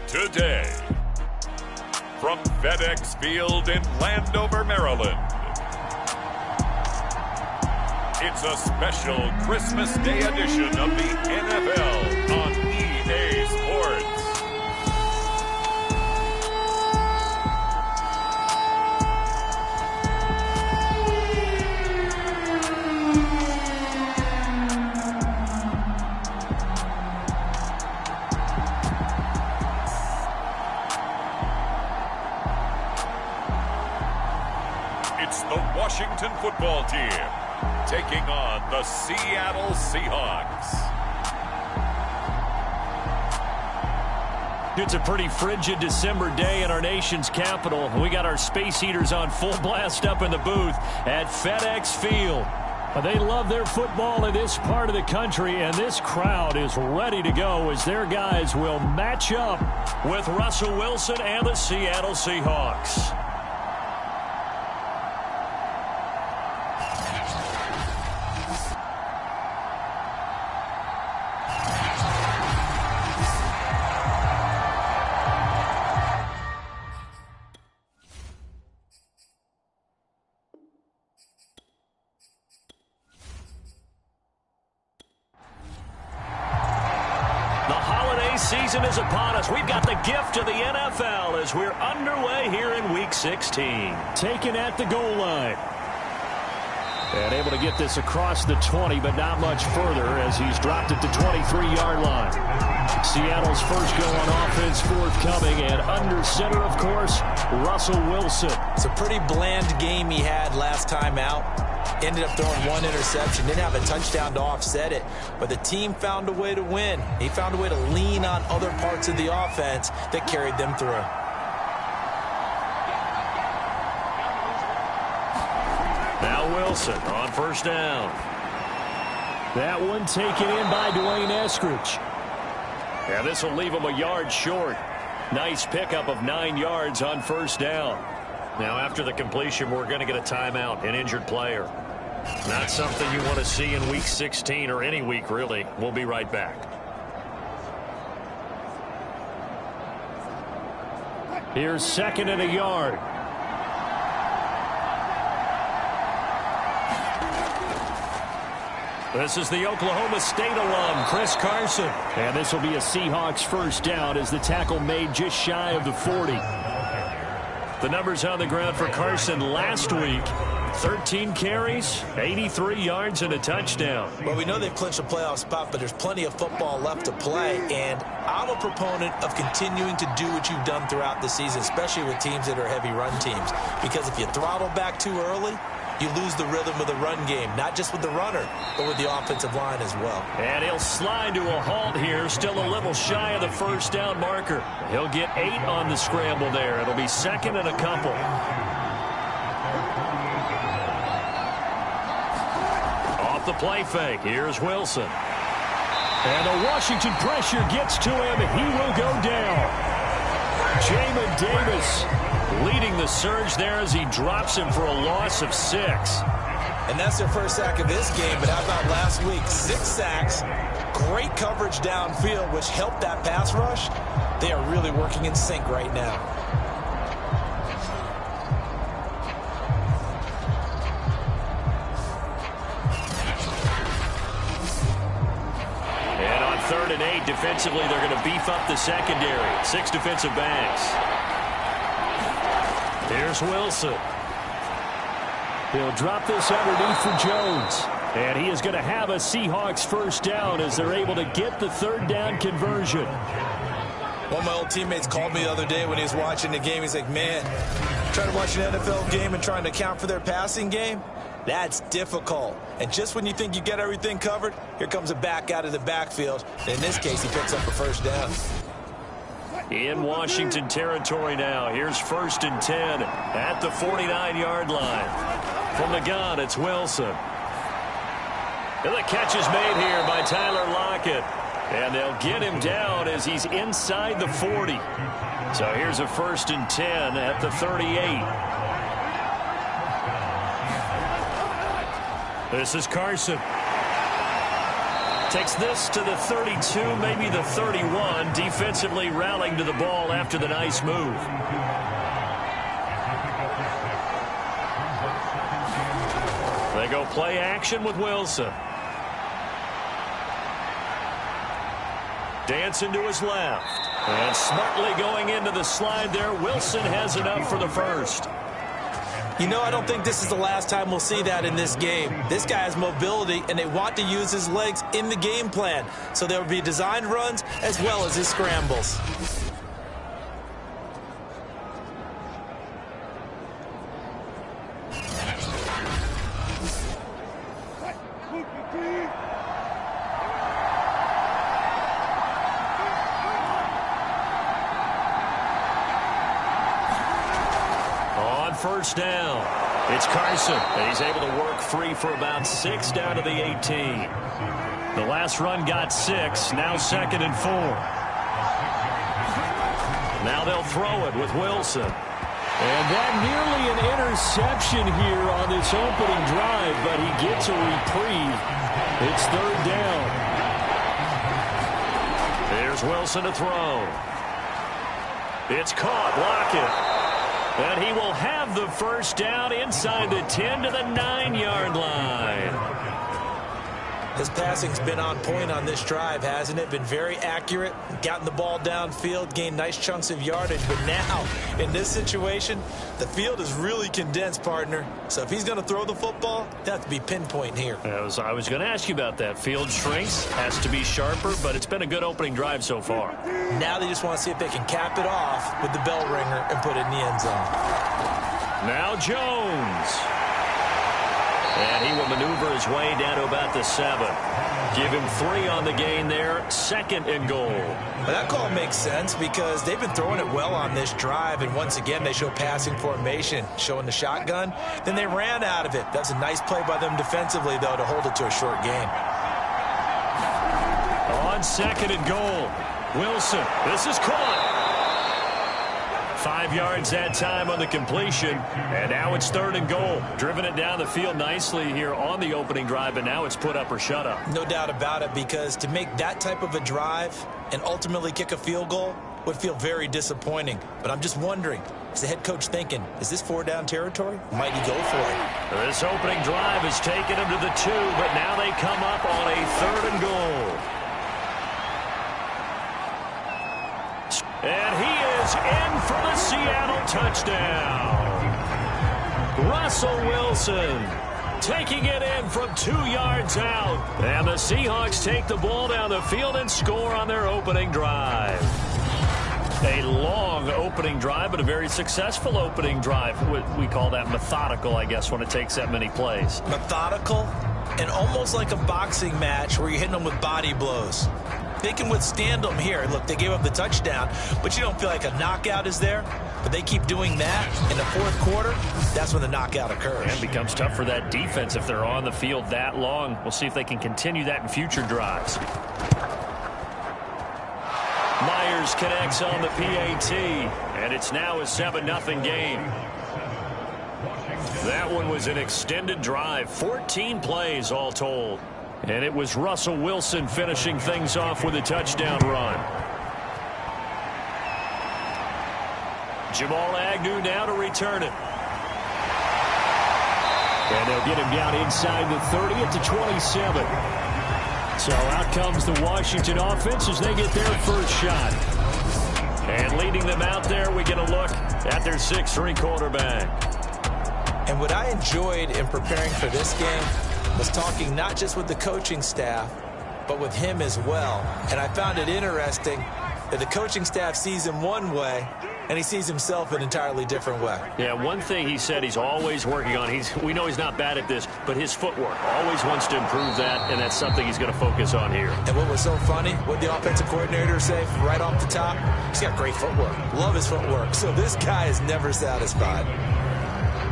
today. From FedEx Field in Landover, Maryland, it's a special Christmas Day edition of the NFL on EA Sports. It's the Washington football team taking on the Seattle Seahawks. It's a pretty frigid December day in our nation's capital. We got our space heaters on full blast up in the booth at FedEx Field. They love their football in this part of the country, and this crowd is ready to go as their guys will match up with Russell Wilson and the Seattle Seahawks. Season is upon us. We've got the gift of the NFL as we're underway here in Week 16. Taken at the goal line. And able to get this across the 20, but not much further as he's dropped it to 23-yard line. Seattle's first go on offense forthcoming, and under center, of course, Russell Wilson. It's a pretty bland game he had last time out. Ended up throwing one interception. Didn't have a touchdown to offset it. But the team found a way to win. He found a way to lean on other parts of the offense that carried them through. Now Wilson on first down. That one taken in by Dwayne Eskridge. Yeah, this will leave him a yard short. Nice pickup of 9 yards on first down. Now, after the completion, we're going to get a timeout, an injured player. Not something you want to see in Week 16 or any week, really. We'll be right back. Here's second and a yard. This is the Oklahoma State alum, Chris Carson. And this will be a Seahawks first down as the tackle made just shy of the 40. The numbers on the ground for Carson last week: 13 carries, 83 yards, and a touchdown. Well, we know they've clinched a playoff spot, but there's plenty of football left to play, and I'm a proponent of continuing to do what you've done throughout the season, especially with teams that are heavy run teams, because if you throttle back too early, you lose the rhythm of the run game, not just with the runner, but with the offensive line as well. And he'll slide to a halt here, still a little shy of the first down marker. He'll get 8 on the scramble there. It'll be second and a couple. Off the play fake, here's Wilson. And the Washington pressure gets to him. He will go down. Jamin Davis leading the surge there as he drops him for a loss of 6. And that's their first sack of this game, but how about last week? 6 sacks, great coverage downfield, which helped that pass rush. They are really working in sync right now. And on 3rd and 8, defensively, they're going to beef up the secondary. 6 defensive backs. Here's Wilson. He'll drop this underneath for Jones. And he is going to have a Seahawks first down as they're able to get the 3rd down conversion. One of my old teammates called me the other day when he was watching the game. He's like, man, trying to watch an NFL game and trying to account for their passing game, that's difficult. And just when you think you get everything covered, here comes a back out of the backfield. And in this case, he picks up a first down. In Washington territory now. Here's 1st and 10 at the 49-yard line. From the gun, it's Wilson. And the catch is made here by Tyler Lockett. And they'll get him down as he's inside the 40. So here's a 1st and 10 at the 38. This is Carson. Takes this to the 32, maybe the 31. Defensively rallying to the ball after the nice move. They go play action with Wilson. Dancing to his left. And smartly going into the slide there. Wilson has enough for the first. You know, I don't think this is the last time we'll see that in this game. This guy has mobility, and they want to use his legs in the game plan. So there will be designed runs as well as his scrambles. First down. It's Carson, and he's able to work free for about 6 down to the 18. The last run got 6, now 2nd and 4. Now they'll throw it with Wilson. And that nearly an interception here on this opening drive, but he gets a reprieve. It's 3rd down. Here's Wilson to throw. It's caught. Lockett. And he will have the first down inside the 10 to the 9-yard line. His passing's been on point on this drive, hasn't it? Been very accurate, gotten the ball downfield, gained nice chunks of yardage. But now, in this situation, the field is really condensed, partner. So if he's going to throw the football, that has to be pinpoint here. I was going to ask you about that. Field shrinks, has to be sharper, but it's been a good opening drive so far. Now they just want to see if they can cap it off with the bell ringer and put it in the end zone. Now Jones. And he will maneuver his way down to about the 7. Give him 3 on the gain there. 2nd and goal. Well, that call makes sense because they've been throwing it well on this drive. And once again, they show passing formation, showing the shotgun. Then they ran out of it. That's a nice play by them defensively, though, to hold it to a short gain. On 2nd and goal. Wilson. This is caught. 5 yards that time on the completion. And now it's 3rd and goal. Driven it down the field nicely here on the opening drive, and now it's put up or shut up. No doubt about it, because to make that type of a drive and ultimately kick a field goal would feel very disappointing. But I'm just wondering, is the head coach thinking, is this 4-down territory? Might he go for it? This opening drive has taken him to the 2, but now they come up on a 3rd and goal. And he is in for the Seattle touchdown. Russell Wilson taking it in from 2 yards out. And the Seahawks take the ball down the field and score on their opening drive. A long opening drive, but a very successful opening drive. We call that methodical, I guess, when it takes that many plays. Methodical and almost like a boxing match where you're hitting them with body blows. They can withstand them here. Look, they gave up the touchdown, but you don't feel like a knockout is there. But they keep doing that in the 4th quarter. That's when the knockout occurs. And it becomes tough for that defense if they're on the field that long. We'll see if they can continue that in future drives. Myers connects on the PAT, and it's now a 7-0 game. That one was an extended drive, 14 plays all told. And it was Russell Wilson finishing things off with a touchdown run. Jamal Agnew now to return it. And they'll get him down inside the 30 at the 27. So out comes the Washington offense as they get their first shot. And leading them out there, we get a look at their 6'3" quarterback. And what I enjoyed in preparing for this game was talking not just with the coaching staff, but with him as well. And I found it interesting that the coaching staff sees him one way, and he sees himself an entirely different way. Yeah, one thing he said he's always working on, we know he's not bad at this, but his footwork, always wants to improve that, and that's something he's going to focus on here. And what was so funny, what the offensive coordinator say right off the top, he's got great footwork. Love his footwork. So this guy is never satisfied.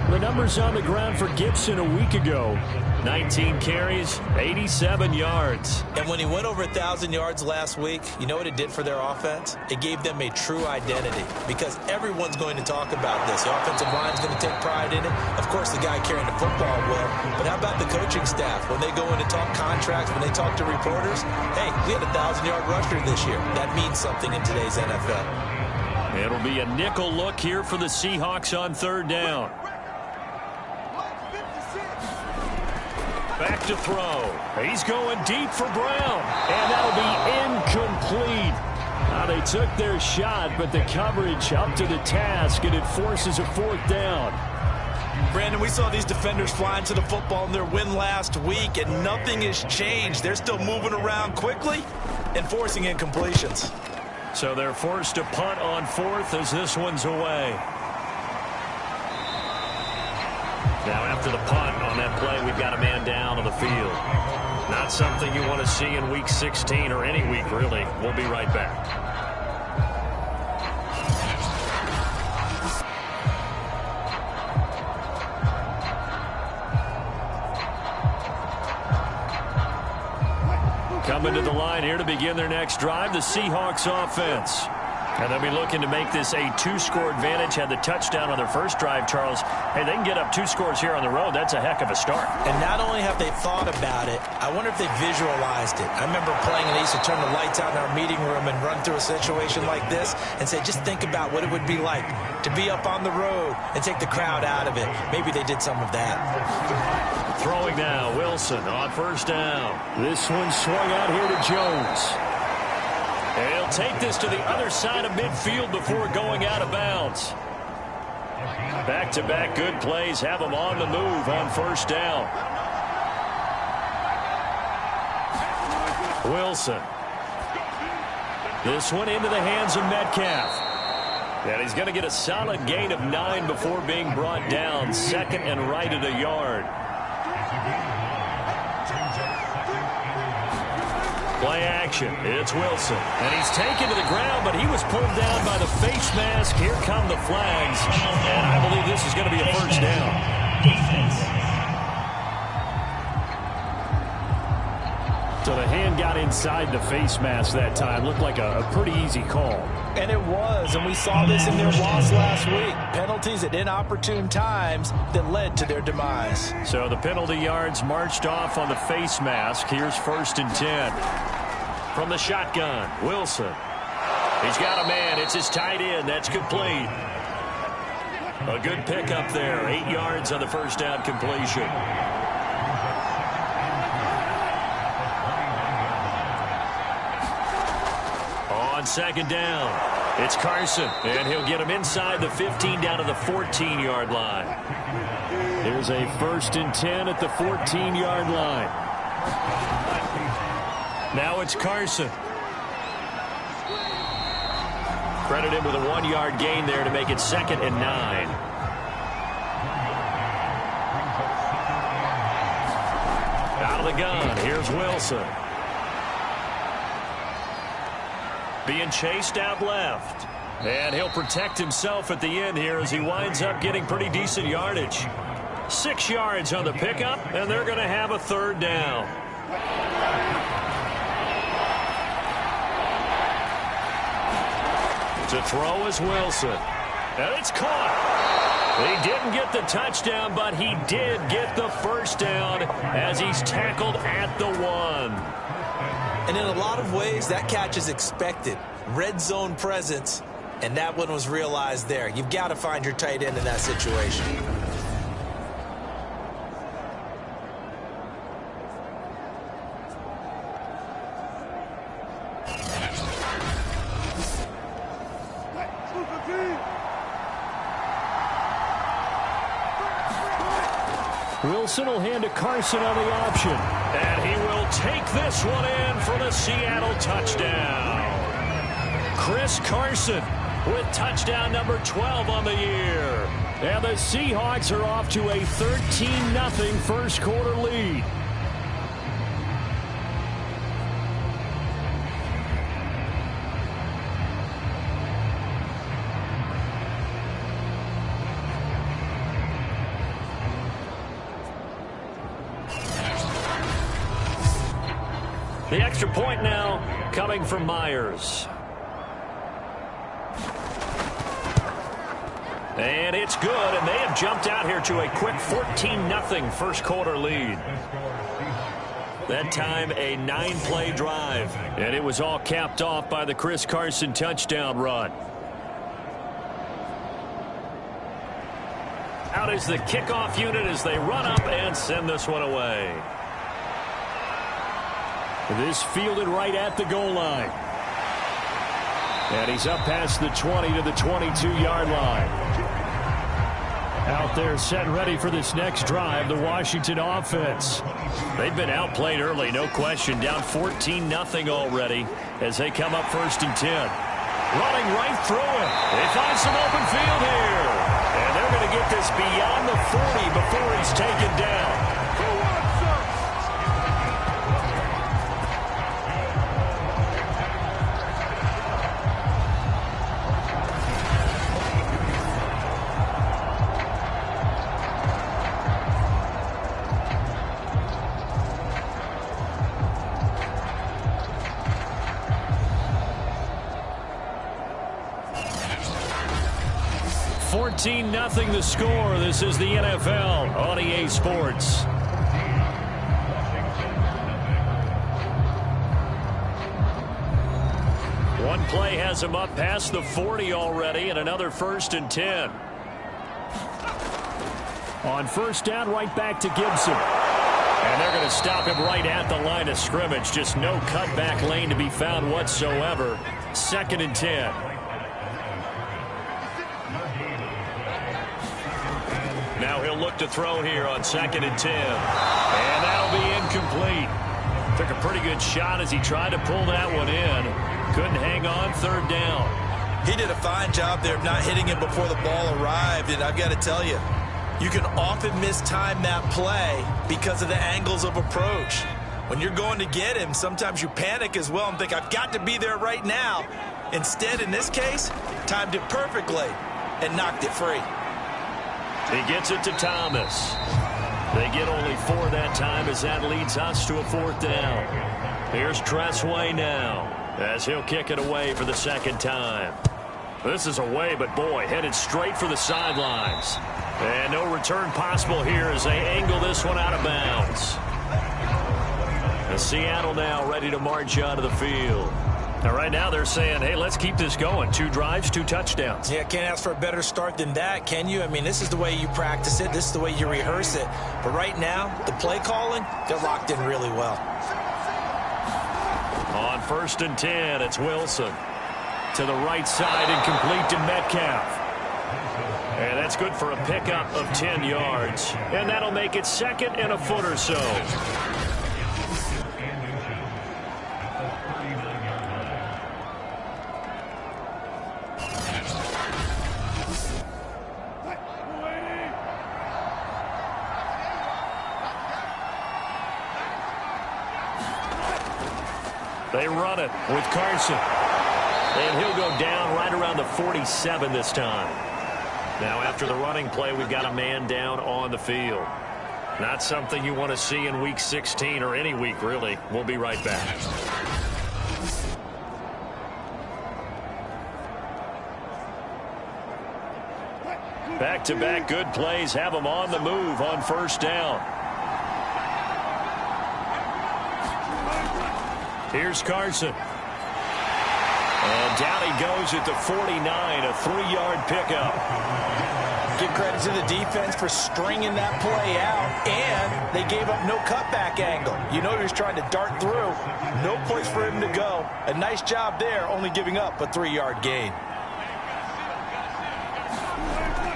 The numbers on the ground for Gibson a week ago. 19 carries, 87 yards. And when he went over 1,000 yards last week, you know what it did for their offense? It gave them a true identity because everyone's going to talk about this. The offensive line's going to take pride in it. Of course, the guy carrying the football will. But how about the coaching staff? When they go in to talk contracts, when they talk to reporters, hey, we had a 1,000-yard rusher this year. That means something in today's NFL. It'll be a nickel look here for the Seahawks on third down. Back to throw. He's going deep for Brown. And that'll be incomplete. Now they took their shot, but the coverage up to the task, and it forces a fourth down. Brandon, we saw these defenders flying to the football in their win last week, and nothing has changed. They're still moving around quickly and forcing incompletions. So they're forced to punt on fourth as this one's away. Now after the punt on that play, we've got a man down on the field. Not something you want to see in Week 16 or any week, really. We'll be right back. Coming to the line here to begin their next drive, the Seahawks offense. And they'll be looking to make this a two-score advantage. Had the touchdown on their first drive, Charles. Hey, they can get up 2 scores here on the road. That's a heck of a start. And not only have they thought about it, I wonder if they visualized it. I remember playing, and they used to turn the lights out in our meeting room and run through a situation like this and say, just think about what it would be like to be up on the road and take the crowd out of it. Maybe they did some of that. Throwing now, Wilson on first down. This one swung out here to Jones. And he'll take this to the other side of midfield before going out of bounds. Back-to-back good plays have him on the move on first down. Wilson. This one into the hands of Metcalf. And he's going to get a solid gain of 9 before being brought down. Second and right at a yard. Play action. It's Wilson. And he's taken to the ground, but he was pulled down by the face mask. Here come the flags. And I believe this is going to be a first down. So the hand got inside the face mask that time. Looked like a pretty easy call. And it was, and we saw this in their loss last week. Penalties at inopportune times that led to their demise. So the penalty yards marched off on the face mask. Here's 1st and 10. From the shotgun, Wilson. He's got a man. It's his tight end. That's complete. A good pickup there. 8 yards on the first down completion. On second down, it's Carson, and he'll get him inside the 15 down to the 14-yard line. There's a 1st and 10 at the 14-yard line. Now it's Carson. Credit him with a 1-yard gain there to make it 2nd and 9. Out of the gun, here's Wilson. Being chased out left. And he'll protect himself at the end here as he winds up getting pretty decent yardage. 6 yards on the pickup, and they're going to have a 3rd down. To throw is Wilson. And it's caught. He didn't get the touchdown, but he did get the first down as he's tackled at the 1. And in a lot of ways, that catch is expected. Red zone presence, and that one was realized there. You've got to find your tight end in that situation. Wilson will hand to Carson on the option. And he will take this one in for the Seattle touchdown. Chris Carson with touchdown number 12 on the year. And the Seahawks are off to a 13-0 first quarter lead. The extra point now coming from Myers. And it's good, and they have jumped out here to a quick 14-0 first quarter lead. That time a 9-play drive, and it was all capped off by the Chris Carson touchdown run. Out is the kickoff unit as they run up and send this one away. This fielded right at the goal line. And he's up past the 20 to the 22-yard line. Out there set and ready for this next drive, the Washington offense. They've been outplayed early, no question. Down 14-0 already as they come up 1st and 10. Running right through it. They find some open field here. And they're going to get this beyond the 40 before he's taken down. 14-0 the score. This is the NFL on EA Sports. One play has him up past the 40 already, and another 1st and 10. On 1st down, right back to Gibson. And they're going to stop him right at the line of scrimmage. Just no cutback lane to be found whatsoever. 2nd and 10. Now he'll look to throw here on 2nd and 10. And that'll be incomplete. Took a pretty good shot as he tried to pull that one in. Couldn't hang on 3rd down. He did a fine job there of not hitting him before the ball arrived. And I've got to tell you, you can often mistime that play because of the angles of approach. When you're going to get him, sometimes you panic as well and think, I've got to be there right now. Instead, in this case, timed it perfectly and knocked it free. He gets it to Thomas. They get only 4 that time as that leads us to a 4th down. Here's Tressway now as he'll kick it away for the 2nd time. This is away, but boy, headed straight for the sidelines. And no return possible here as they angle this one out of bounds. And Seattle now ready to march onto the field. Now, right now they're saying, hey, let's keep this going. 2 drives, 2 touchdowns. Yeah, can't ask for a better start than that, can you? I mean, this is the way you practice it. This is the way you rehearse it. But right now, the play calling, they're locked in really well. On 1st and 10, it's Wilson. To the right side and complete to Metcalf. And that's good for a pickup of 10 yards. And that'll make it 2nd and a foot or so. They run it with Carson. And he'll go down right around the 47 this time. Now, after the running play, we've got a man down on the field. Not something you want to see in Week 16 or any week, really. We'll be right back. Back-to-back good plays have them on the move on 1st down. Here's Carson. And down he goes at the 49, a 3-yard pickup. Give credit to the defense for stringing that play out, and they gave up no cutback angle. You know he was trying to dart through. No place for him to go. A nice job there, only giving up a 3-yard gain.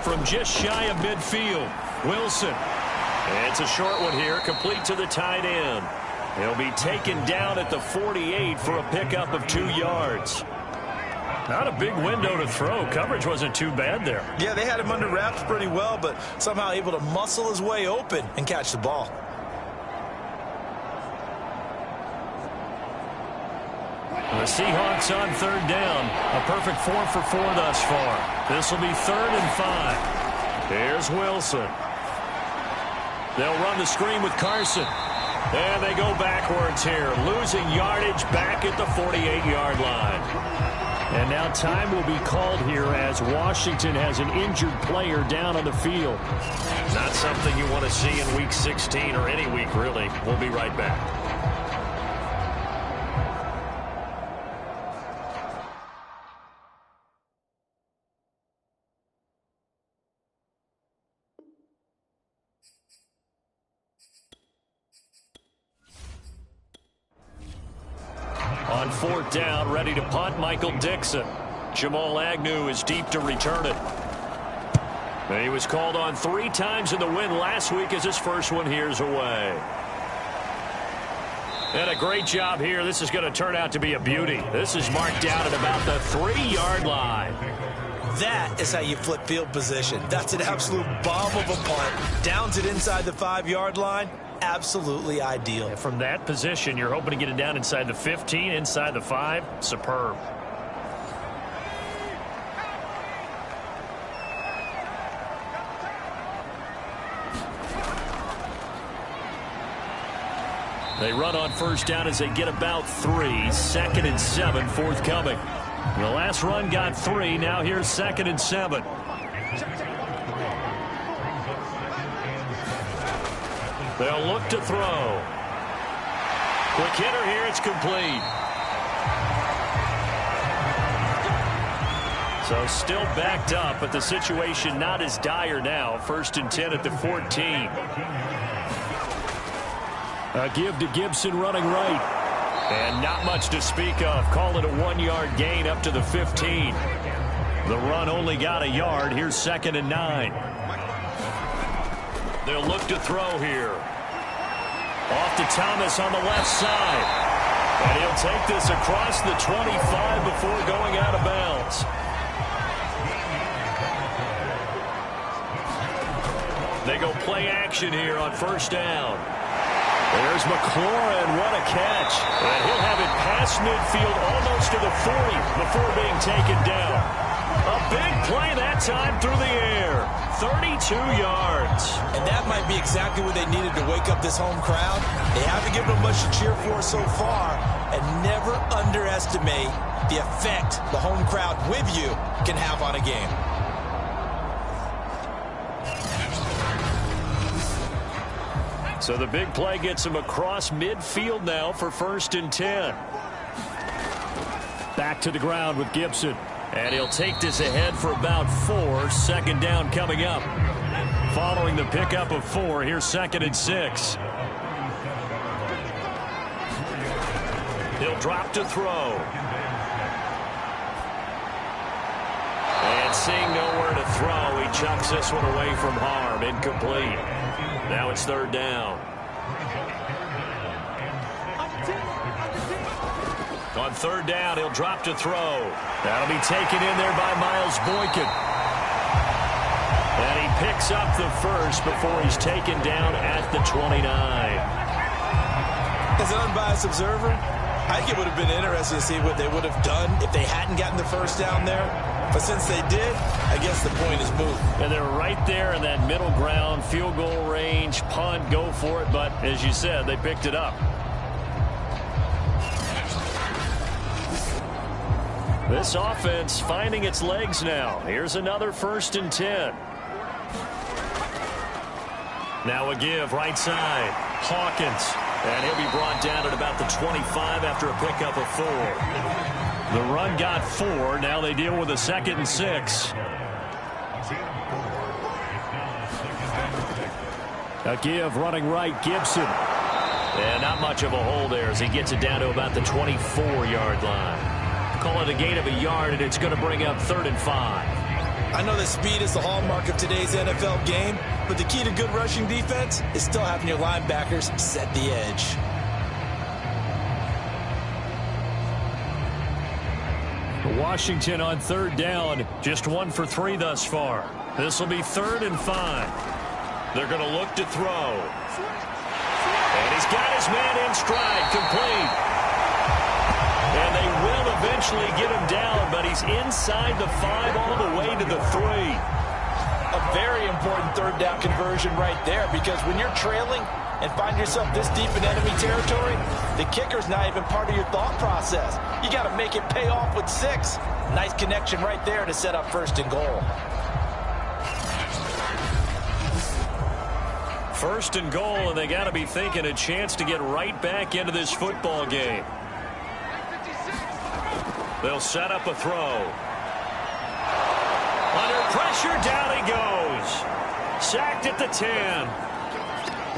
From just shy of midfield, Wilson. And it's a short one here, complete to the tight end. He'll be taken down at the 48 for a pickup of 2 yards. Not a big window to throw. Coverage wasn't too bad there. Yeah, they had him under wraps pretty well, but somehow able to muscle his way open and catch the ball. The Seahawks on 3rd down. A perfect 4 for 4 thus far. This will be 3rd and 5. Here's Wilson. They'll run the screen with Carson. And they go backwards here, losing yardage back at the 48-yard line. And now time will be called here as Washington has an injured player down on the field. Not something you want to see in Week 16 or any week, really. We'll be right back. On fourth down, ready to punt, Michael Dixon. Jamal Agnew is deep to return it. And he was called on 3 times in the win last week as his first one here's away. And a great job here. This is going to turn out to be a beauty. This is marked down at about the 3-yard line. That is how you flip field position. That's an absolute bomb of a punt. Downs it inside the 5-yard line. Absolutely ideal. And from that position, you're hoping to get it down inside the 15, inside the 5. Superb. They run on first down as they get about 3. 2nd and 7 forthcoming. The last run got 3. Now here's 2nd and 7. They'll look to throw. Quick hitter here. It's complete. So still backed up, but the situation not as dire now. 1st and 10 at the 14. A give to Gibson running right. And not much to speak of. Call it a 1-yard gain up to the 15. The run only got a yard. Here's 2nd and 9. They'll look to throw here. Off to Thomas on the left side. And he'll take this across the 25 before going out of bounds. They go play action here on first down. There's McLaurin. What a catch. And he'll have it past midfield almost to the 40 before being taken down. A big play that time through the air. 32 yards. And that might be exactly what they needed to wake up this home crowd. They haven't given them much to cheer for so far. And never underestimate the effect the home crowd with you can have on a game. So the big play gets him across midfield now for 1st and 10. Back to the ground with Gibson. And he'll take this ahead for about 4. 2nd down coming up. Following the pickup of 4, here's 2nd and 6. He'll drop to throw. And seeing nowhere to throw, he chucks this one away from harm. Incomplete. Now it's 3rd down. On 3rd down, he'll drop to throw. That'll be taken in there by Miles Boykin. And he picks up the 1st before he's taken down at the 29. As an unbiased observer, I think it would have been interesting to see what they would have done if they hadn't gotten the 1st down there. But since they did, I guess the point is moot. And they're right there in that middle ground, field goal range, punt, go for it. But as you said, they picked it up. This offense finding its legs now. Here's another 1st and 10. Now a give right side. Hawkins. And he'll be brought down at about the 25 after a pickup of 4. The run got 4. Now they deal with a 2nd and 6. A give running right, Gibson. And not much of a hole there as he gets it down to about the 24-yard line. Call it a gain of a yard, and it's going to bring up 3rd and 5. I know that speed is the hallmark of today's NFL game, but the key to good rushing defense is still having your linebackers set the edge. Washington on 3rd down, just 1 for 3 thus far. This will be 3rd and 5. They're going to look to throw. And he's got his man in stride, complete. And they will eventually get him down, but he's inside the 5 all the way to the 3. A very important third down conversion right there, because when you're trailing and find yourself this deep in enemy territory, the kicker's not even part of your thought process. You got to make it pay off with 6. Nice connection right there to set up 1st and goal. 1st and goal, and they got to be thinking a chance to get right back into this football game. They'll set up a throw. Under pressure, down he goes. Sacked at the 10.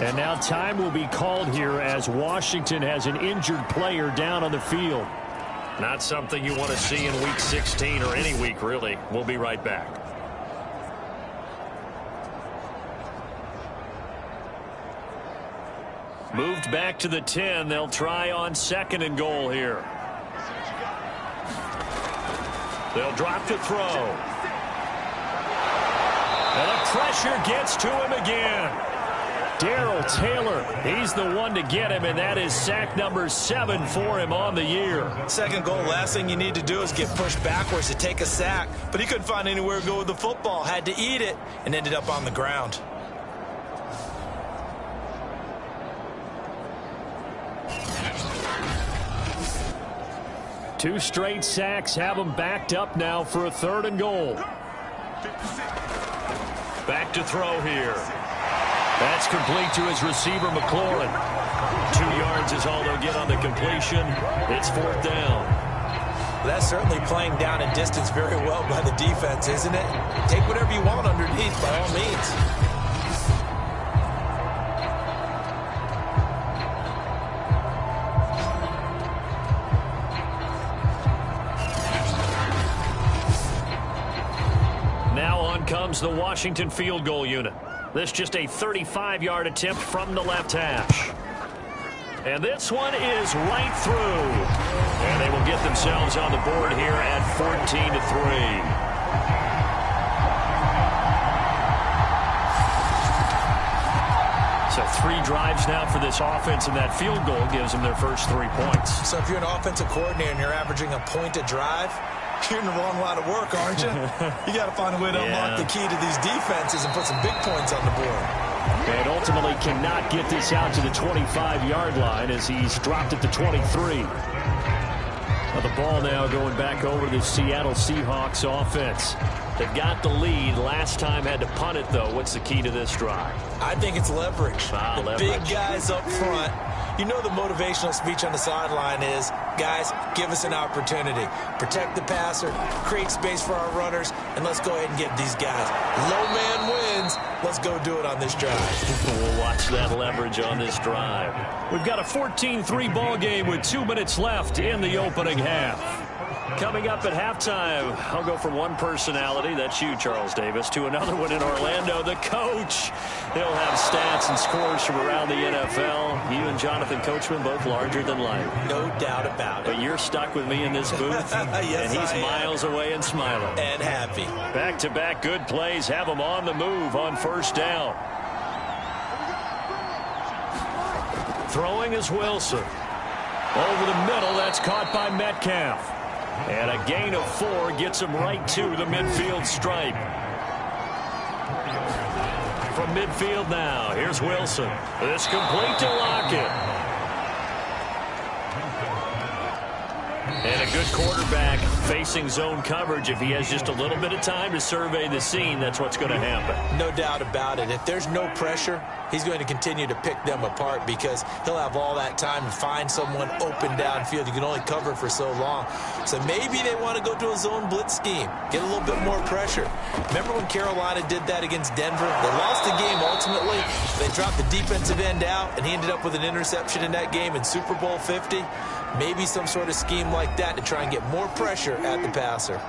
And now time will be called here as Washington has an injured player down on the field. Not something you want to see in Week 16 or any week, really. We'll be right back. Moved back to the 10. They'll try on 2nd and goal here. They'll drop to throw. And the pressure gets to him again. Darrell Taylor, he's the one to get him, and that is sack number 7 for him on the year. 2nd goal, last thing you need to do is get pushed backwards to take a sack, but he couldn't find anywhere to go with the football, had to eat it, and ended up on the ground. Two straight sacks have him backed up now for a 3rd and goal. Back to throw here. That's complete to his receiver, McLaurin. 2 yards is all they'll get on the completion. It's 4th down. That's certainly playing down and distance very well by the defense, isn't it? Take whatever you want underneath, by all means. Comes the Washington field goal unit. This just a 35-yard attempt from the left hash. And this one is right through. And they will get themselves on the board here at 14-3. So 3 drives now for this offense, and that field goal gives them their first 3 points. So if you're an offensive coordinator and you're averaging a point a drive, you're in the wrong line of work, aren't you? You got to find a way to unlock the key to these defenses and put some big points on the board. And ultimately cannot get this out to the 25-yard line as he's dropped it to 23. Now the ball now going back over to the Seattle Seahawks offense. They've got the lead. Last time had to punt it, though. What's the key to this drive? I think it's leverage. Leverage. Big guys up front. You know the motivational speech on the sideline is, guys, give us an opportunity. Protect the passer, create space for our runners, and let's go ahead and get these guys. Low man wins. Let's go do it on this drive. We'll watch that leverage on this drive. We've got a 14-3 ball game with 2 minutes left in the opening half. Coming up at halftime, I'll go from one personality, that's you, Charles Davis, to another one in Orlando, the coach. He'll have stats and scores from around the NFL. You and Jonathan Coachman, both larger than life. No doubt about it. But you're stuck with me in this booth, yes, and he's miles away and smiling. And happy. Back-to-back good plays have him on the move on 1st down. Throwing is Wilson. Over the middle, that's caught by Metcalf. And a gain of 4 gets him right to the midfield stripe. From midfield now, here's Wilson. This complete to Lockett. And a good quarterback facing zone coverage. If he has just a little bit of time to survey the scene, that's what's going to happen. No doubt about it. If there's no pressure, he's going to continue to pick them apart because he'll have all that time to find someone open downfield. You can only cover for so long. So maybe they want to go to a zone blitz scheme, get a little bit more pressure. Remember when Carolina did that against Denver? They lost the game ultimately. They dropped the defensive end out, and he ended up with an interception in that game in Super Bowl 50. Maybe some sort of scheme like that to try and get more pressure at the passer.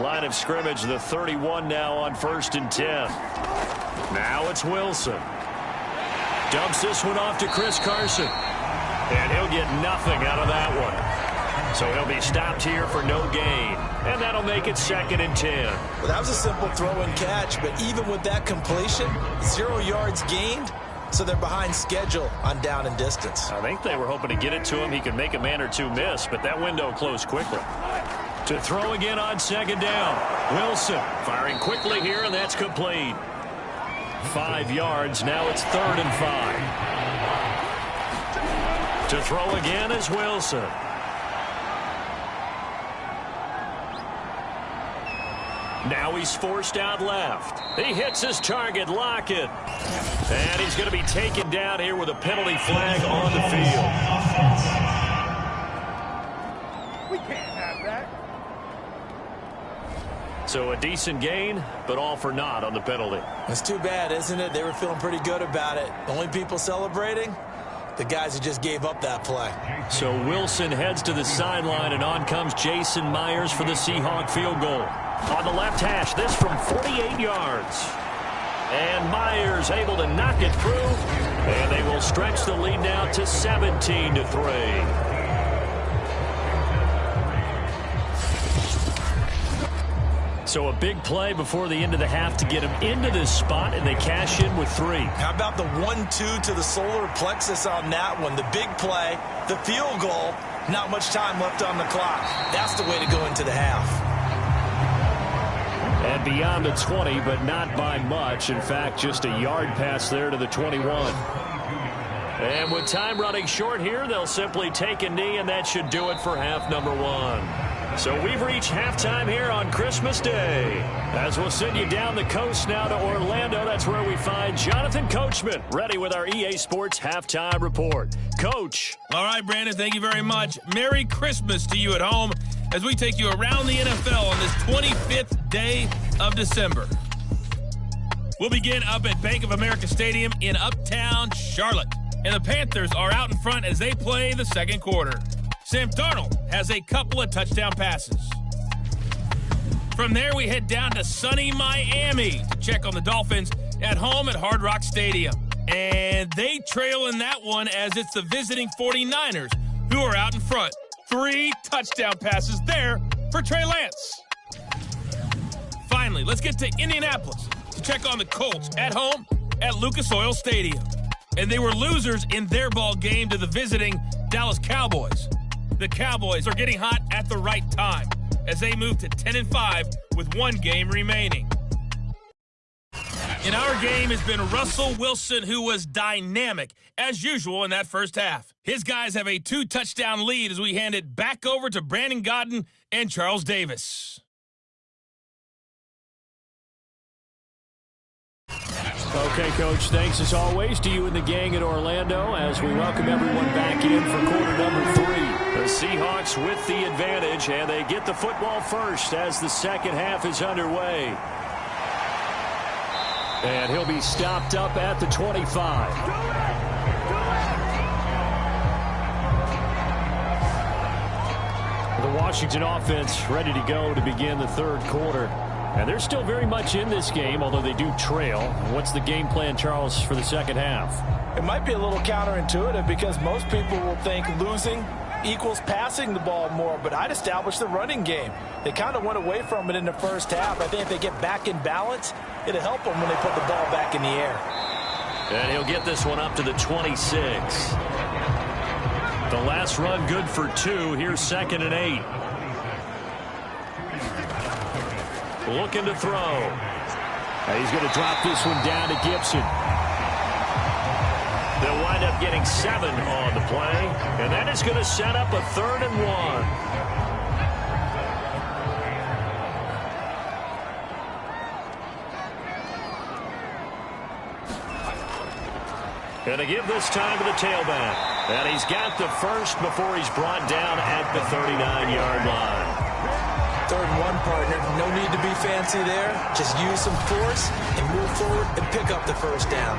Line of scrimmage, the 31 now on 1st and 10. Now it's Wilson. Dumps this one off to Chris Carson. And he'll get nothing out of that one. So he'll be stopped here for no gain. And that'll make it 2nd and 10. Well, that was a simple throw and catch, but even with that completion, 0 yards gained. So they're behind schedule on down and distance. I think they were hoping to get it to him. He could make a man or two miss, but that window closed quickly. To throw again on 2nd down. Wilson firing quickly here, and that's complete. 5 yards. Now it's 3rd and 5. To throw again is Wilson. Now he's forced out left. He hits his target, Lockett. And he's going to be taken down here with a penalty flag on the field. We can't have that. So a decent gain, but all for naught on the penalty. It's too bad, isn't it? They were feeling pretty good about it. The only people celebrating? The guys who just gave up that play. So Wilson heads to the sideline, and on comes Jason Myers for the Seahawk field goal. On the left hash, this from 48 yards. And Myers able to knock it through, and they will stretch the lead now to 17-3. So a big play before the end of the half to get him into this spot, and they cash in with 3. How about the 1-2 to the solar plexus on that one? The big play, the field goal, not much time left on the clock. That's the way to go into the half. And beyond the 20, but not by much. In fact, just a yard pass there to the 21. And with time running short here, they'll simply take a knee, and that should do it for half number 1. So we've reached halftime here on Christmas Day. As we'll send you down the coast now to Orlando, that's where we find Jonathan Coachman, ready with our EA Sports Halftime Report. Coach. All right, Brandon, thank you very much. Merry Christmas to you at home as we take you around the NFL on this 25th day of December. We'll begin up at Bank of America Stadium in Uptown Charlotte. And the Panthers are out in front as they play the second quarter. Sam Darnold has a couple of touchdown passes. From there, we head down to sunny Miami to check on the Dolphins at home at Hard Rock Stadium. And they trail in that one as it's the visiting 49ers who are out in front. 3 touchdown passes there for Trey Lance. Finally, let's get to Indianapolis to check on the Colts at home at Lucas Oil Stadium. And they were losers in their ball game to the visiting Dallas Cowboys. The Cowboys are getting hot at the right time as they move to 10-5 with 1 game remaining. In our game has been Russell Wilson, who was dynamic, as usual, in that first half. His guys have a 2-touchdown lead as we hand it back over to Brandon Godden and Charles Davis. Okay, Coach, thanks as always to you and the gang at Orlando as we welcome everyone back in for quarter number 3. The Seahawks with the advantage, and they get the football first as the second half is underway. And he'll be stopped up at the 25. The Washington offense ready to go to begin the third quarter. And they're still very much in this game, although they do trail. What's the game plan, Charles, for the second half? It might be a little counterintuitive because most people will think losing equals passing the ball more, but I'd establish the running game. They kind of went away from it in the first half. I think if they get back in balance, it'll help them when they put the ball back in the air. And he'll get this one up to the 26. The last run good for 2. Here's 2nd and 8. Looking to throw. And he's going to drop this one down to Gibson. They'll wind up getting 7 on the play. And that is going to set up a 3rd and 1. And to give this time to the tailback. And he's got the first before he's brought down at the 39-yard line. 3rd and 1, partner. No need to be fancy there. Just use some force and move forward and pick up the first down.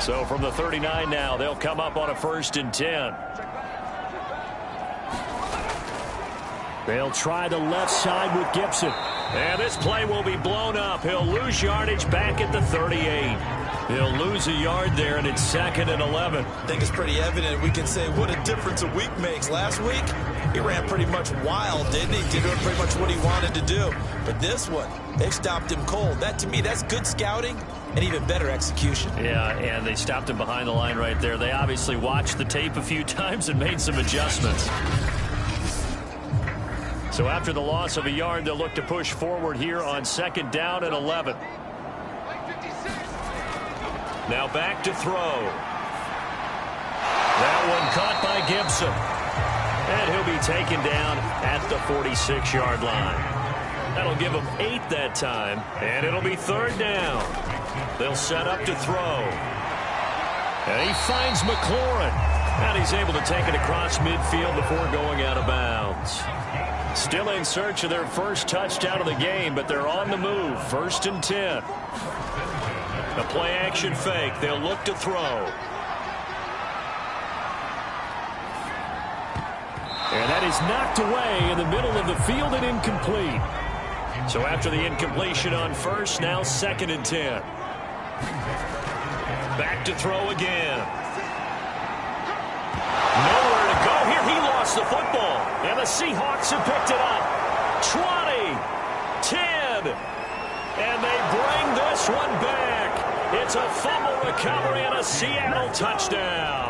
So from the 39 now, they'll come up on a 1st and 10. They'll try the left side with Gibson. And this play will be blown up. He'll lose yardage back at the 38. He'll lose a yard there, and it's 2nd and 11. I think it's pretty evident. We can say what a difference a week makes. Last week, he ran pretty much wild, didn't he? Did pretty much what he wanted to do. But this one, they stopped him cold. That, to me, that's good scouting and even better execution. Yeah, and they stopped him behind the line right there. They obviously watched the tape a few times and made some adjustments. So after the loss of a yard, they'll look to push forward here on 2nd down and 11. Now back to throw. That one caught by Gibson. And he'll be taken down at the 46-yard line. That'll give him 8 that time, and it'll be 3rd down. They'll set up to throw. And he finds McLaurin. And he's able to take it across midfield before going out of bounds. Still in search of their first touchdown of the game, but they're on the move. 1st and 10. A play-action fake. They'll look to throw. And that is knocked away in the middle of the field and incomplete. So after the incompletion on 1st, now 2nd and 10. Back to throw again. Nowhere to go here. He lost the football. And the Seahawks have picked it up. 20, 10. And they bring this one back. It's a fumble recovery and a Seattle touchdown.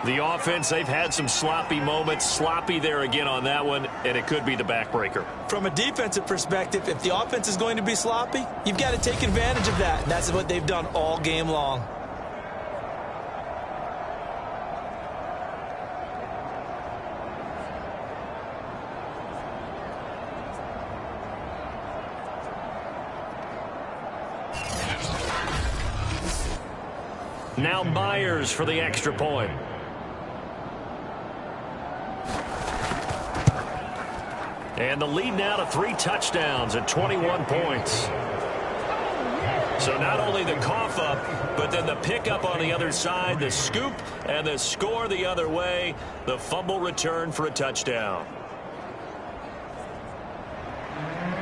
The offense, they've had some sloppy moments. Sloppy there again on that one, and it could be the backbreaker. From a defensive perspective, if the offense is going to be sloppy, you've got to take advantage of that. And that's what they've done all game long. Now Myers for the extra point. And the lead now to 3 touchdowns at 21 points. So not only the cough up, but then the pickup on the other side, the scoop, and the score the other way. The fumble return for a touchdown.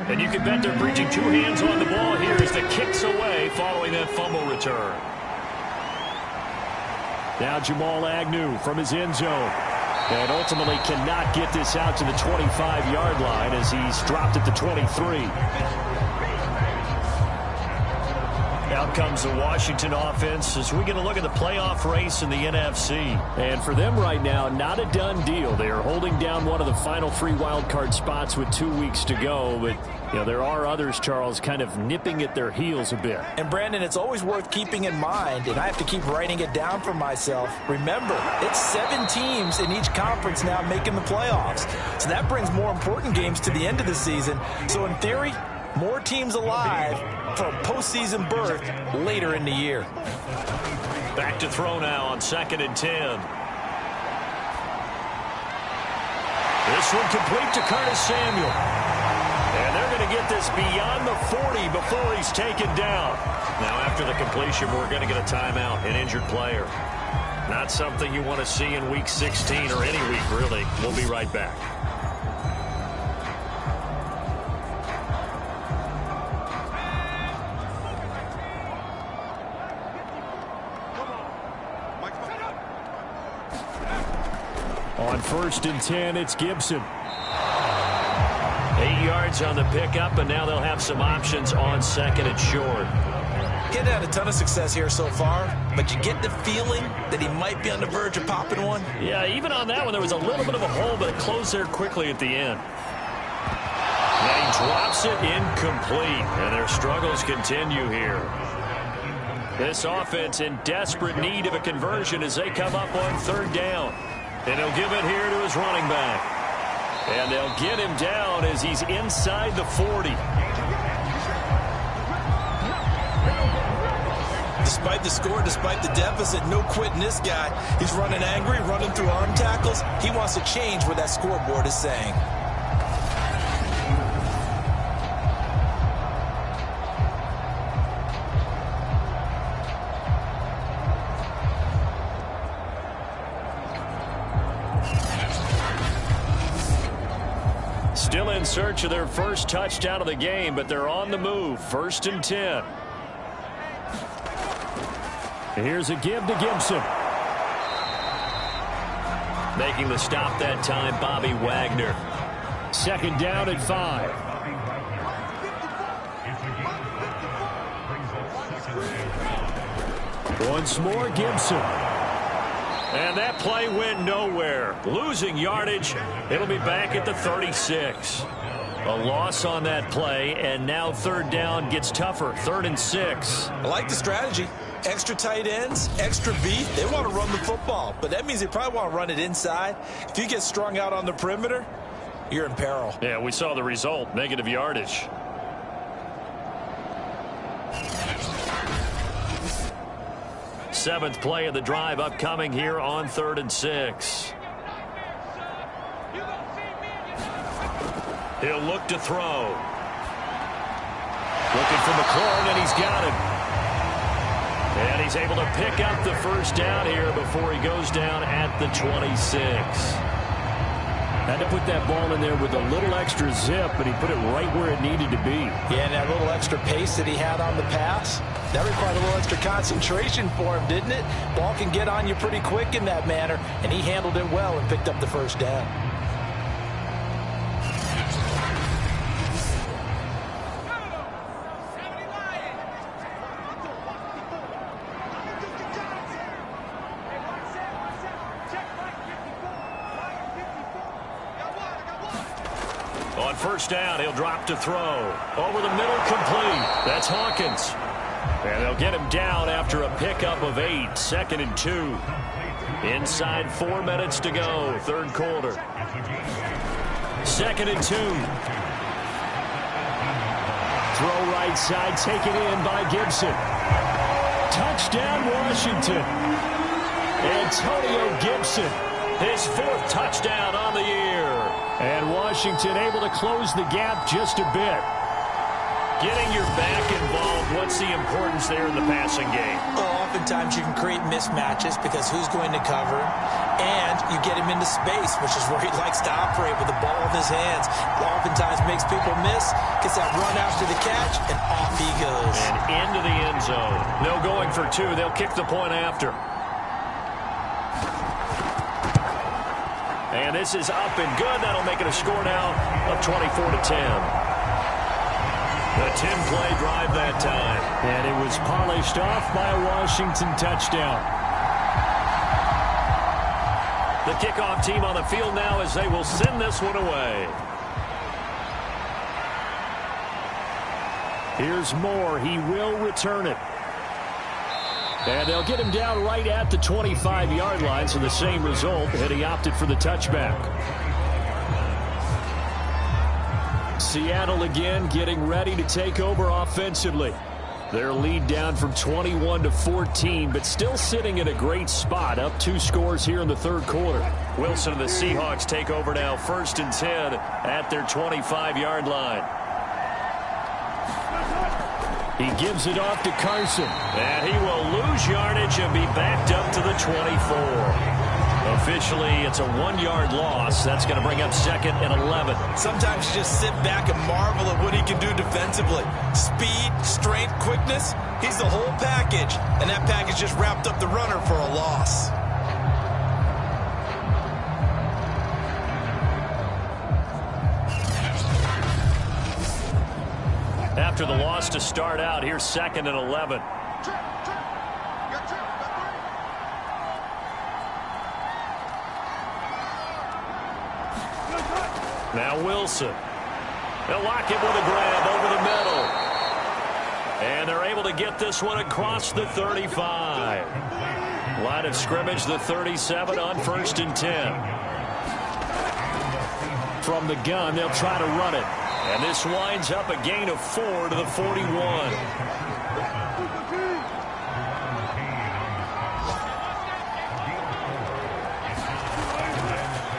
And you can bet they're preaching 2 hands on the ball here as the kick's away following that fumble return. Now Jamal Agnew from his end zone. And ultimately cannot get this out to the 25-yard line as he's dropped at the 23. Out comes the Washington offense as we get a look at the playoff race in the NFC. And for them right now, not a done deal. They are holding down one of the final 3 wild card spots with 2 weeks to go. But, you know, there are others, Charles, kind of nipping at their heels a bit. And, Brandon, it's always worth keeping in mind, and I have to keep writing it down for myself. Remember, it's 7 teams in each conference now making the playoffs. So that brings more important games to the end of the season. So, in theory, more teams alive for a postseason berth later in the year. Back to throw now on 2nd and 10. This one complete to Curtis Samuel. And they're going to get this beyond the 40 before he's taken down. Now after the completion, we're going to get a timeout, an injured player. Not something you want to see in week 16 or any week, really. We'll be right back. On 1st and 10, it's Gibson. 8 yards on the pickup, and now they'll have some options on 2nd and short. He hadn't had a ton of success here so far, but you get the feeling that he might be on the verge of popping one. Yeah, even on that one, there was a little bit of a hole, but it closed there quickly at the end. And he drops it incomplete, and their struggles continue here. This offense in desperate need of a conversion as they come up on 3rd down. And he'll give it here to his running back. And they'll get him down as he's inside the 40. Despite the score, despite the deficit, no quitting this guy. He's running angry, running through arm tackles. He wants to change what that scoreboard is saying. Still in search of their first touchdown of the game, but they're on the move. 1st and 10. Here's a give to Gibson. Making the stop that time, Bobby Wagner. Second down at 5. Once more, Gibson. And that play went nowhere. Losing yardage. It'll be back at the 36. A loss on that play, and now third down gets tougher. 3rd and 6. I like the strategy. Extra tight ends, extra beef. They want to run the football, but that means they probably want to run it inside. If you get strung out on the perimeter, you're in peril. Yeah, we saw the result. Negative yardage. Seventh play of the drive upcoming here on 3rd and 6. He'll look to throw. Looking for McLaurin, and he's got him. And he's able to pick up the first down here before he goes down at the 26. Had to put that ball in there with a little extra zip, but he put it right where it needed to be. Yeah, and that little extra pace that he had on the pass, that required a little extra concentration for him, didn't it? Ball can get on you pretty quick in that manner, and he handled it well and picked up the first down. On first down, he'll drop to throw. Over the middle, complete. That's Hawkins. And they'll get him down after a pickup of 8. 2nd and 2. Inside 4 minutes to go. 3rd quarter. 2nd and 2. Throw right side, taken in by Gibson. Touchdown, Washington. Antonio Gibson. His 4th touchdown on the year. And Washington able to close the gap just a bit. Getting your back involved, what's the importance there in the passing game? Well, oftentimes you can create mismatches because who's going to cover him, and you get him into space, which is where he likes to operate with the ball in his hands. Oftentimes makes people miss, gets that run after the catch, and off he goes. And into the end zone. No going for 2. They'll kick the point after. And this is up and good. That'll make it a score now of 24-10. The 10-play drive that time. And it was polished off by a Washington touchdown. The kickoff team on the field now as they will send this one away. Here's Moore. He will return it. And they'll get him down right at the 25-yard line, so the same result, and he opted for the touchback. Seattle again getting ready to take over offensively. Their lead down from 21-14, but still sitting in a great spot, up 2 scores here in the 3rd quarter. Wilson and the Seahawks take over now, 1st and 10 at their 25-yard line. He gives it off to Carson. And he will lose yardage and be backed up to the 24. Officially, it's a 1-yard loss. That's going to bring up 2nd and 11. Sometimes you just sit back and marvel at what he can do defensively. Speed, strength, quickness, he's the whole package. And that package just wrapped up the runner for a loss. After the loss to start out, here's 2nd and 11. Now Wilson. They'll lock him with a grab over the middle. And they're able to get this one across the 35. Line of scrimmage, the 37 on 1st and 10. From the gun, they'll try to run it. And this winds up a gain of 4 to the 41.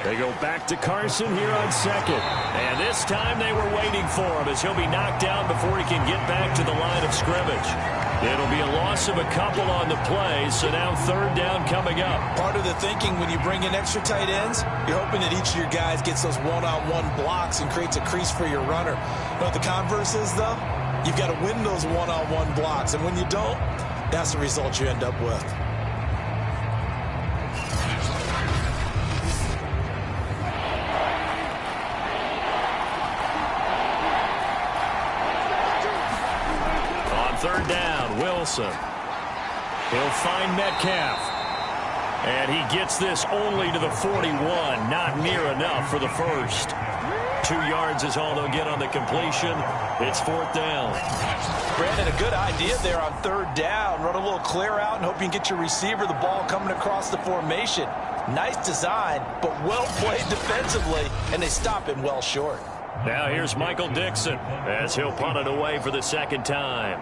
They go back to Carson here on 2nd. And this time they were waiting for him as he'll be knocked down before he can get back to the line of scrimmage. It'll be a loss of a couple on the play, so now 3rd down coming up. Part of the thinking when you bring in extra tight ends, you're hoping that each of your guys gets those one-on-one blocks and creates a crease for your runner. You know what the converse is, though? You've got to win those one-on-one blocks, and when you don't, that's the result you end up with. Wilson. He'll find Metcalf. And he gets this only to the 41. Not near enough for the first. 2 yards is all they'll get on the completion. It's 4th down. Brandon, a good idea there on 3rd down. Run a little clear out and hope you can get your receiver the ball coming across the formation. Nice design, but well played defensively, and they stop him well short. Now here's Michael Dixon as he'll punt it away for the 2nd time.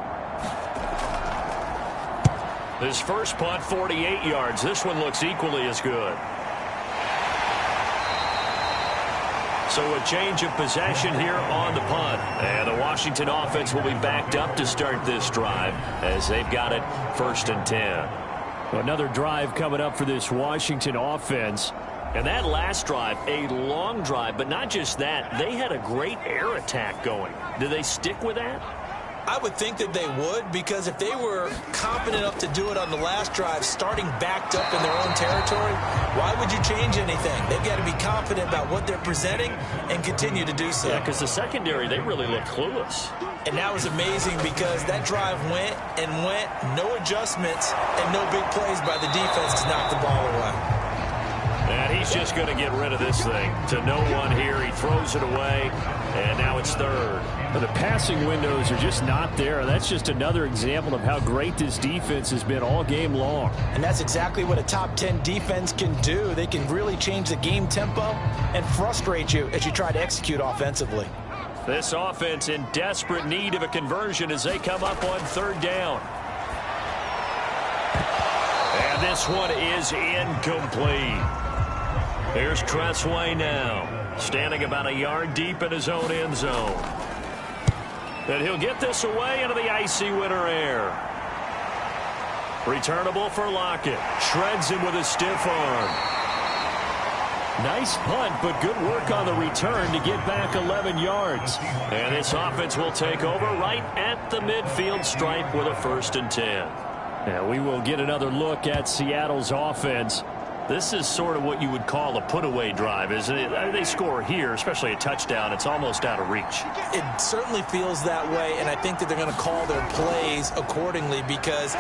His first punt, 48 yards. This one looks equally as good. So a change of possession here on the punt. And the Washington offense will be backed up to start this drive as they've got it 1st and 10. Another drive coming up for this Washington offense. And that last drive, a long drive, but not just that. They had a great air attack going. Do they stick with that? I would think that they would, because if they were confident enough to do it on the last drive, starting backed up in their own territory, why would you change anything? They've got to be confident about what they're presenting and continue to do so. Yeah, because the secondary, they really looked clueless. And that was amazing because that drive went and went, no adjustments, and no big plays by the defense to knock the ball away. And he's just going to get rid of this thing. To no one here. He throws it away, and now it's 3rd. The passing windows are just not there. That's just another example of how great this defense has been all game long. And that's exactly what a top 10 defense can do. They can really change the game tempo and frustrate you as you try to execute offensively. This offense in desperate need of a conversion as they come up on 3rd down. And this one is incomplete. Here's Tressway now, standing about a yard deep in his own end zone. And he'll get this away into the icy winter air. Returnable for Lockett. Shreds him with a stiff arm. Nice punt, but good work on the return to get back 11 yards. And this offense will take over right at the midfield stripe with a 1st and 10. And we will get another look at Seattle's offense. This is sort of what you would call a put-away drive, isn't it? They score here, especially a touchdown. It's almost out of reach. It certainly feels that way, and I think that they're going to call their plays accordingly, because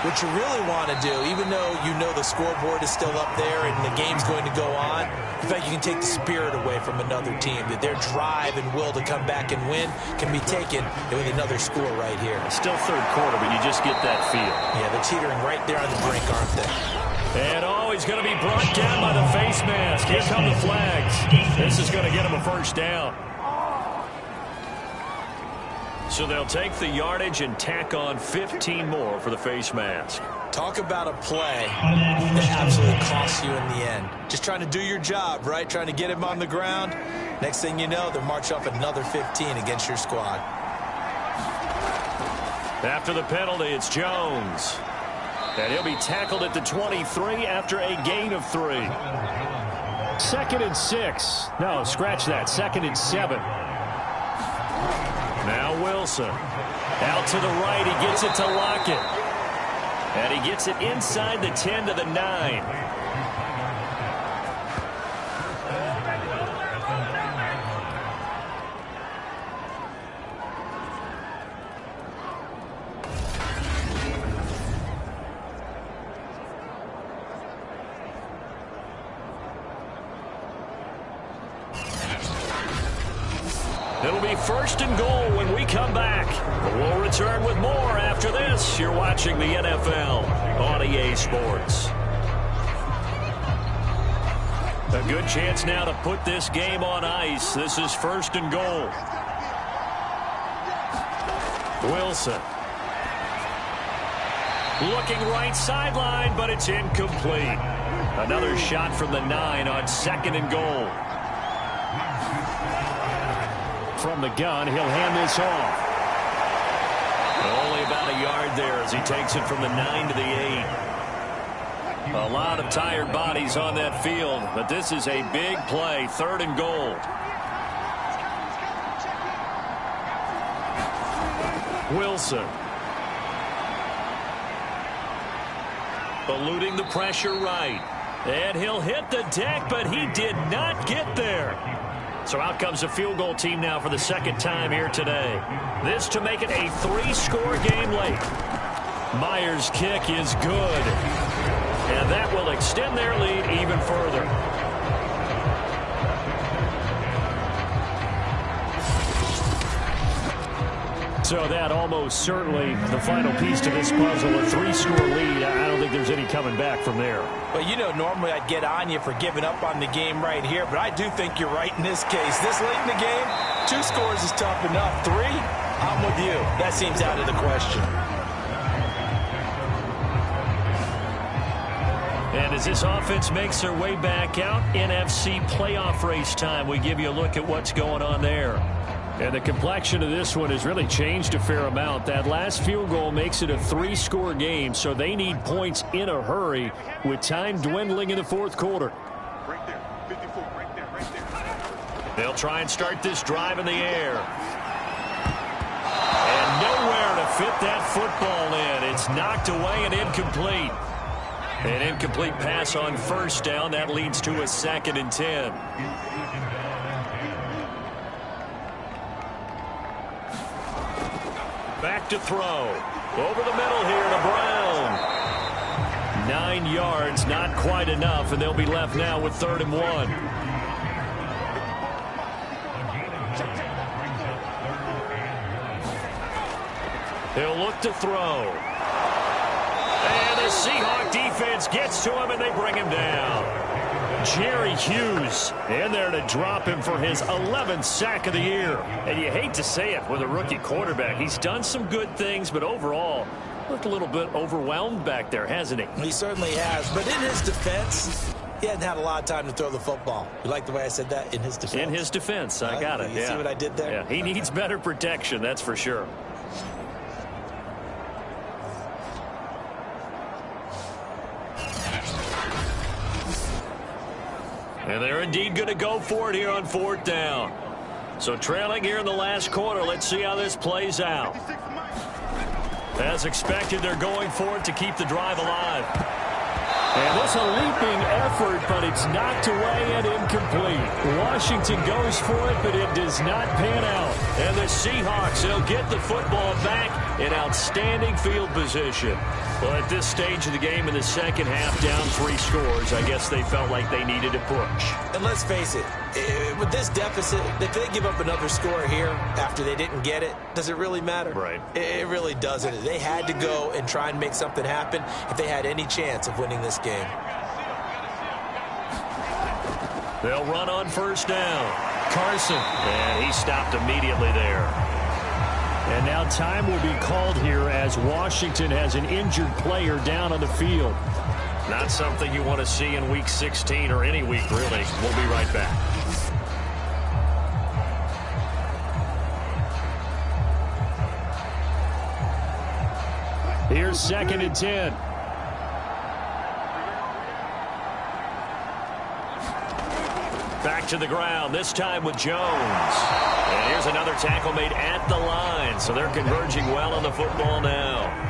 what you really want to do, even though you know the scoreboard is still up there and the game's going to go on, in fact, you can take the spirit away from another team, that their drive and will to come back and win can be taken with another score right here. Still 3rd quarter, but you just get that feel. Yeah, they're teetering right there on the brink, aren't they? And he's going to be brought down by the face mask. Here come the flags. This is going to get him a 1st down. So they'll take the yardage and tack on 15 more for the face mask. Talk about a play that absolutely costs you in the end. Just trying to do your job, right? Trying to get him on the ground. Next thing you know, they'll march off another 15 against your squad. After the penalty, it's Jones. And he'll be tackled at the 23 after a gain of 3. 2nd and 6. No, scratch that. 2nd and 7. Now Wilson. Out to the right. He gets it to Lockett. And he gets it inside the 10 to the 9. It'll be 1st and goal when we come back. We'll return with more after this. You're watching the NFL on EA Sports. A good chance now to put this game on ice. This is 1st and goal. Wilson. Looking right sideline, but it's incomplete. Another shot from the 9 on 2nd and goal. From the gun, he'll hand this off. Only about a yard there as he takes it from the 9 to the 8. A lot of tired bodies on that field, but this is a big play. 3rd and goal. Wilson. Eluding the pressure right. And he'll hit the deck, but he did not get there. So out comes a field goal team now for the 2nd time here today. This to make it a 3-score game late. Myers' kick is good. And that will extend their lead even further. So that almost certainly the final piece to this puzzle, a 3-score lead. I don't think there's any coming back from there. Well, you know, normally I'd get on you for giving up on the game right here, but I do think you're right in this case. This late in the game, 2 scores is tough enough. 3, I'm with you. That seems out of the question. And as this offense makes their way back out, NFC playoff race time, we give you a look at what's going on there. And the complexion of this one has really changed a fair amount. That last field goal makes it a 3-score game, so they need points in a hurry with time dwindling in the 4th quarter. Right there. 54, right there. They'll try and start this drive in the air. And nowhere to fit that football in. It's knocked away and incomplete. An incomplete pass on 1st down. That leads to a 2nd and 10. Back to throw. Over the middle here to Brown. 9 yards, not quite enough, and they'll be left now with 3rd and 1. He'll look to throw. And the Seahawk defense gets to him, and they bring him down. Jerry Hughes in there to drop him for his 11th sack of the year. And you hate to say it with a rookie quarterback. He's done some good things, but overall looked a little bit overwhelmed back there, hasn't he? He certainly has. But in his defense, he hadn't had a lot of time to throw the football. You like the way I said that? In his defense. In his defense. I got it. You see what I did there? Yeah, he needs better protection, that's for sure. And they're indeed going to go for it here on 4th down. So trailing here in the last quarter. Let's see how this plays out. As expected, they're going for it to keep the drive alive. And this a leaping effort, but it's knocked away and incomplete. Washington goes for it, but it does not pan out. And the Seahawks, they'll get the football back in outstanding field position. Well, at this stage of the game in the 2nd half, down 3 scores, I guess they felt like they needed a push. And let's face it, with this deficit, if they give up another score here after they didn't get it, does it really matter? Right. It really doesn't. They had to go and try and make something happen if they had any chance of winning this game. They'll run on 1st down. Carson, and he stopped immediately there. And now time will be called here as Washington has an injured player down on the field. Not something you want to see in Week 16 or any week, really. We'll be right back. Here's 2nd and 10. Back to the ground, this time with Jones. And here's another tackle made at the line, so they're converging well on the football now.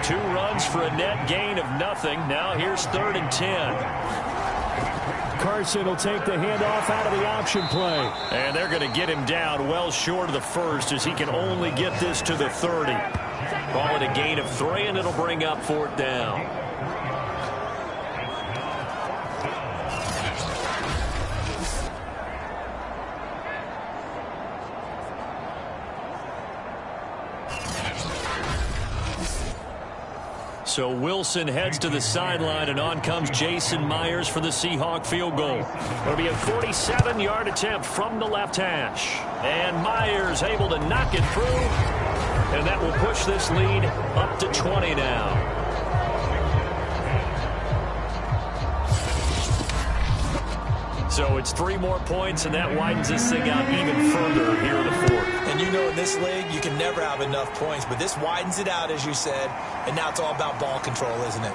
2 runs for a net gain of nothing. Now here's 3rd and 10. Carson will take the handoff out of the option play. And they're going to get him down well short of the 1st as he can only get this to the 30. Call it a gain of 3, and it'll bring up 4th down. So Wilson heads to the sideline, and on comes Jason Myers for the Seahawk field goal. It'll be a 47-yard attempt from the left hash. And Myers able to knock it through, and that will push this lead up to 20 now. So it's 3 more points, and that widens this thing out even further here in the 4th. And you know, in this league, you can never have enough points, but this widens it out, as you said, and now it's all about ball control, isn't it?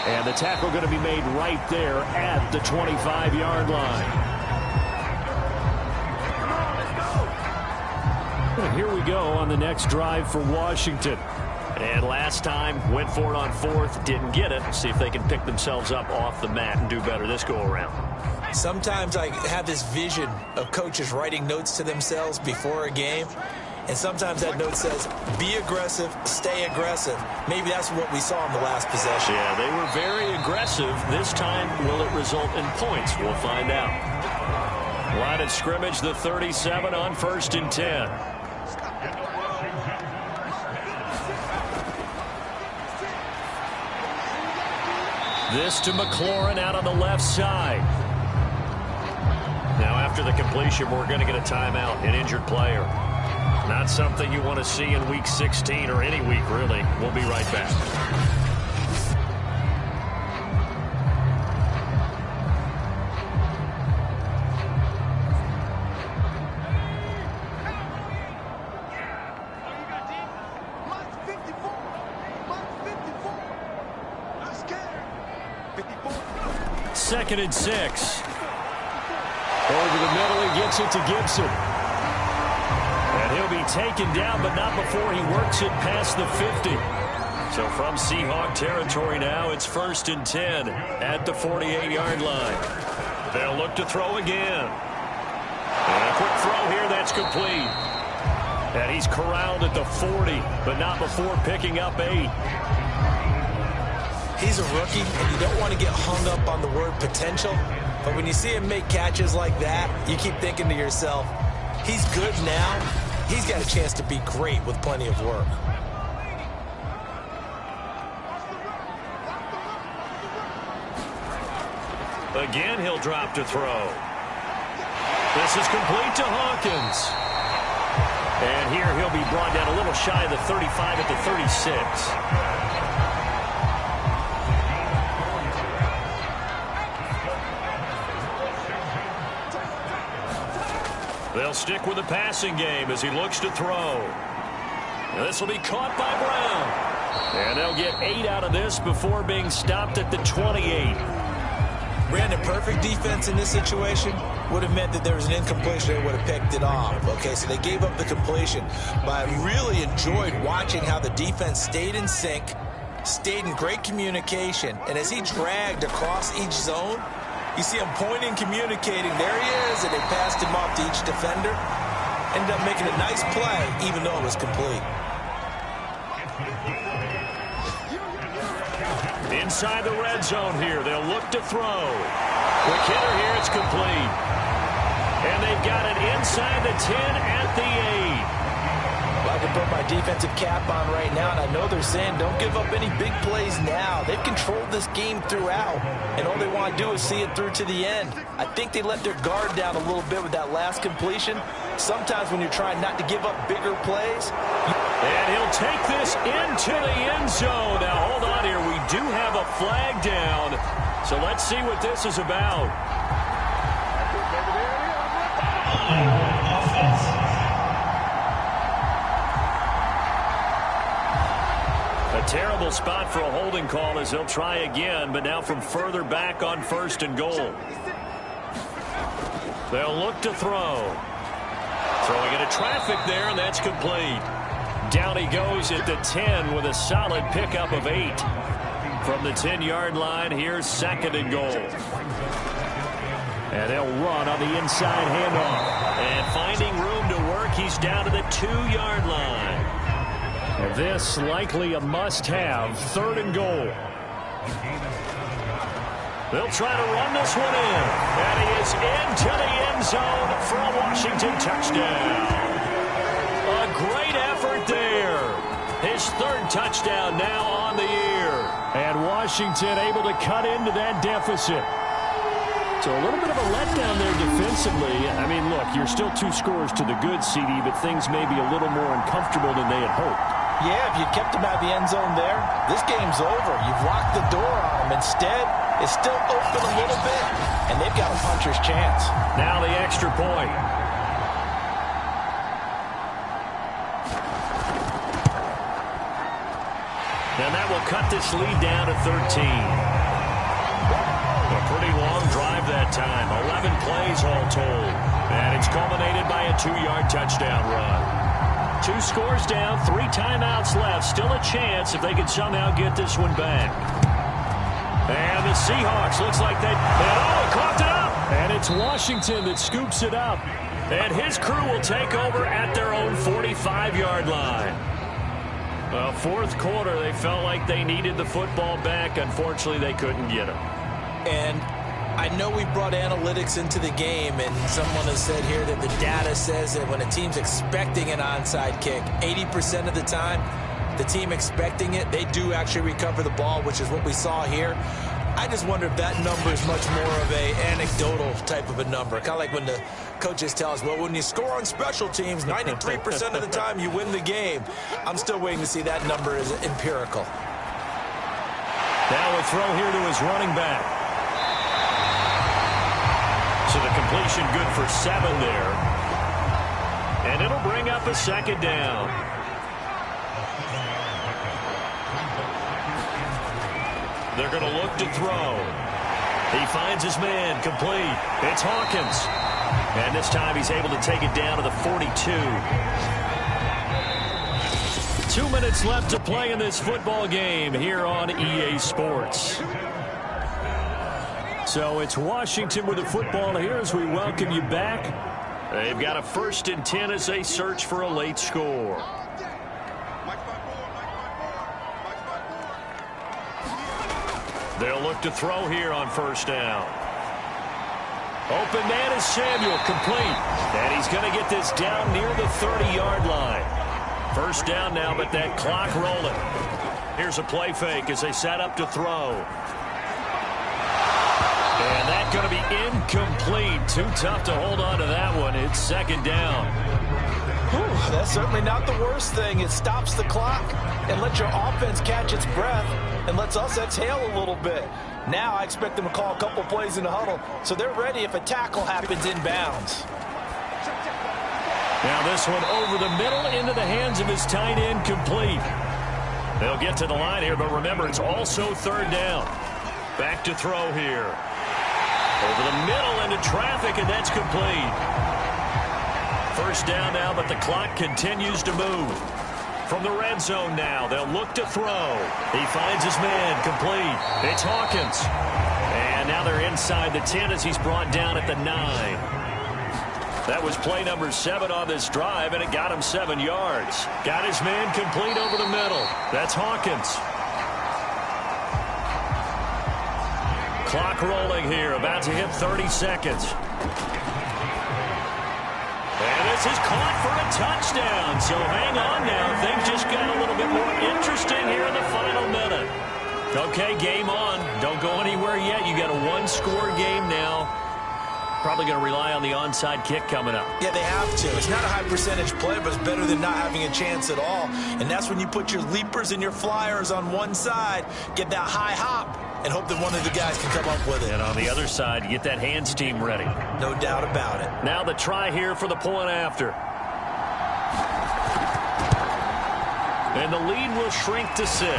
And the tackle going to be made right there at the 25-yard line. And here we go on the next drive for Washington. And last time, went for it on 4th, didn't get it. See if they can pick themselves up off the mat and do better this go-around. Sometimes I have this vision of coaches writing notes to themselves before a game, And sometimes that note says, be aggressive, stay aggressive. Maybe that's what we saw in the last possession. Yeah, they were very aggressive. This time, will it result in points? We'll find out. Line of scrimmage, the 37 on 1st and 10. This to McLaurin out on the left side. Now, after the completion, we're going to get a timeout, an injured player. Not something you want to see in Week 16 or any week, really. We'll be right back. Second and 6. Over the middle, he gets it to Gibson. And he'll be taken down, but not before he works it past the 50. So from Seahawk territory now, it's 1st and 10 at the 48-yard line. They'll look to throw again. And a quick throw here, that's complete. And he's corralled at the 40, but not before picking up 8. He's a rookie, and you don't want to get hung up on the word potential. But when you see him make catches like that, you keep thinking to yourself, he's good now. He's got a chance to be great with plenty of work. Again, he'll drop to throw. This is complete to Hawkins. And here he'll be brought down a little shy of the 35 at the 36. They'll stick with the passing game as he looks to throw. And this will be caught by Brown. And they'll get 8 out of this before being stopped at the 28. Brandon, perfect defense in this situation would have meant that there was an incompletion. They would have picked it off. Okay, so they gave up the completion. But I really enjoyed watching how the defense stayed in sync, stayed in great communication. And as he dragged across each zone, you see him pointing, communicating. There he is, and they passed him off to each defender. Ended up making a nice play, even though it was complete. Inside the red zone here, they'll look to throw. Quick hitter here, it's complete. And they've got it inside the 10 at the 8. Well, I can put my defensive cap on right now, and I know they're saying don't give up any big plays now. They've controlled this game throughout, and all they want to do is see it through to the end. I think they let their guard down a little bit with that last completion. Sometimes when you're trying not to give up bigger plays. And he'll take this into the end zone. Now, hold on here. We do have a flag down, so let's see what this is about. A terrible spot for a holding call as he'll try again, but now from further back on 1st and goal. They'll look to throw. Throwing into traffic there, and that's complete. Down he goes at the 10 with a solid pickup of 8. From the 10-yard line, here's 2nd and goal. And they'll run on the inside handoff. And finding room to work, he's down to the 2-yard line. And this likely a must-have, 3rd and goal. They'll try to run this one in. And he is into the end zone for a Washington touchdown. A great effort there. His 3rd touchdown now on the year. And Washington able to cut into that deficit. So a little bit of a letdown there defensively. I mean, look, you're still 2 scores to the good, CD, but things may be a little more uncomfortable than they had hoped. Yeah, if you kept him out of the end zone there, this game's over. You've locked the door on him. Instead, it's still open a little bit, and they've got a puncher's chance. Now the extra point. And that will cut this lead down to 13. A pretty long drive that time. 11 plays all told. And it's culminated by a 2-yard touchdown run. 2 scores down, 3 timeouts left. Still a chance if they can somehow get this one back. And the Seahawks looks like they coughed it up. And it's Washington that scoops it up. And his crew will take over at their own 45-yard line. Well, fourth quarter, they felt like they needed the football back. Unfortunately, they couldn't get it. And I know we brought analytics into the game, and someone has said here that the data says that when a team's expecting an onside kick, 80% of the time, the team expecting it, they do actually recover the ball, which is what we saw here. I just wonder if that number is much more of a anecdotal type of a number. Kind of like when the coaches tell us, well, when you score on special teams, 93% of the time you win the game. I'm still waiting to see that number is empirical. Now a throw here to his running back. So the completion good for 7 there. And it'll bring up a second down. They're going to look to throw. He finds his man, complete. It's Hawkins. And this time he's able to take it down to the 42. 2 minutes left to play in this football game here on EA Sports. So it's Washington with the football here as we welcome you back. They've got a 1st and 10 as they search for a late score. They'll look to throw here on 1st down. Open man is Samuel, complete. And he's going to get this down near the 30-yard line. 1st down now, but that clock rolling. Here's a play fake as they set up to throw. And that's going to be incomplete. Too tough to hold on to that one. It's 2nd down. Whew, that's certainly not the worst thing. It stops the clock and lets your offense catch its breath and lets us exhale a little bit. Now I expect them to call a couple plays in the huddle, so they're ready if a tackle happens inbounds. Now this one over the middle into the hands of his tight end, complete. They'll get to the line here, but remember, it's also 3rd down. Back to throw here. Over the middle into traffic, and that's complete. 1st down now, but the clock continues to move. From the red zone now, they'll look to throw. He finds his man, complete. It's Hawkins. And now they're inside the 10 as he's brought down at the 9. That was play number 7 on this drive, and it got him 7 yards. Got his man complete over the middle. That's Hawkins. Clock rolling here, about to hit 30 seconds. And this is caught for a touchdown. So hang on now. Things just got a little bit more interesting here in the final minute. Okay, game on. Don't go anywhere yet. You got a 1-score game now. Probably going to rely on the onside kick coming up. Yeah, they have to. It's not a high percentage play, but it's better than not having a chance at all. And that's when you put your leapers and your flyers on one side, get that high hop, and hope that one of the guys can come up with it. And on the other side, you get that hands team ready. No doubt about it. Now the try here for the point after. And the lead will shrink to 6.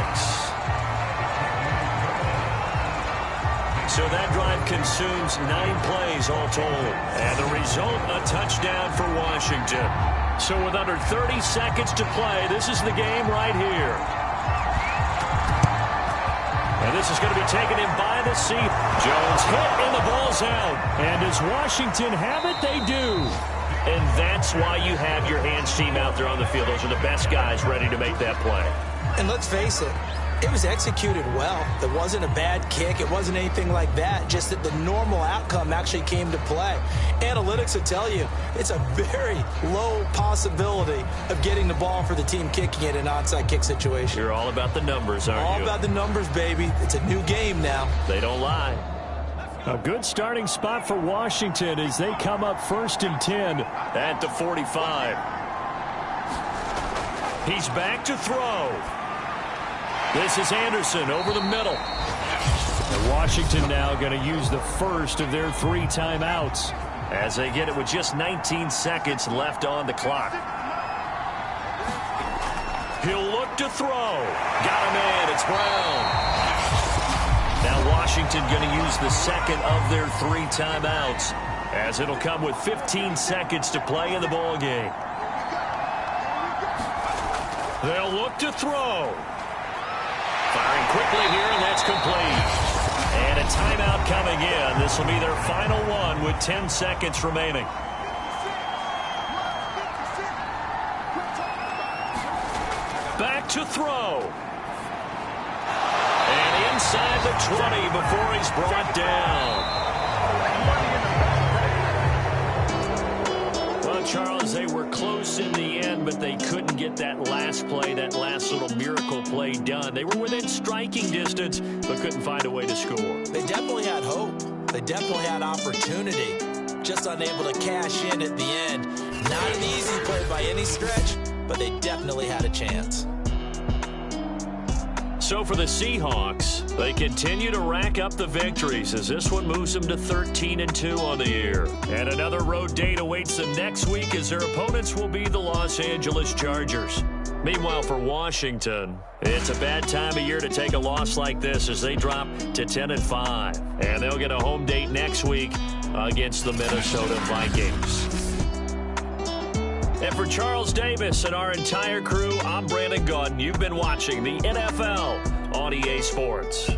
So that drive consumes 9 plays all told. And the result, a touchdown for Washington. So with under 30 seconds to play, this is the game right here. And this is going to be taken in by the Seahawks. Jones hit and the ball's out. And does Washington have it? They do. And that's why you have your hands team out there on the field. Those are the best guys ready to make that play. And let's face it, it was executed well. It wasn't a bad kick. It wasn't anything like that. Just that the normal outcome actually came to play. Analytics will tell you it's a very low possibility of getting the ball for the team kicking it in an onside kick situation. You're all about the numbers, aren't you? All about the numbers, baby. It's a new game now. They don't lie. A good starting spot for Washington as they come up 1st and 10. At the 45. He's back to throw. This is Anderson over the middle. And Washington now going to use the first of their 3 timeouts. As they get it with just 19 seconds left on the clock. He'll look to throw. Got him in. It's Brown. Now Washington going to use the second of their 3 timeouts, as it'll come with 15 seconds to play in the ball game. They'll look to throw. Firing quickly here, and that's complete. And a timeout coming in. This will be their final one with 10 seconds remaining. back to throw. And inside the 20 before he's brought down. Well, Charles, they were close in the end, but they couldn't get that last play, that last little miracle play done. They were within striking distance, but couldn't find a way to score. They definitely had hope. They definitely had opportunity. Just unable to cash in at the end. Not an easy play by any stretch, but they definitely had a chance. So for the Seahawks, they continue to rack up the victories as this one moves them to 13-2 on the year. And another road date awaits them next week as their opponents will be the Los Angeles Chargers. Meanwhile, for Washington, it's a bad time of year to take a loss like this as they drop to 10-5. And they'll get a home date next week against the Minnesota Vikings. And for Charles Davis and our entire crew, I'm Brandon Gaudin. You've been watching the NFL on EA Sports.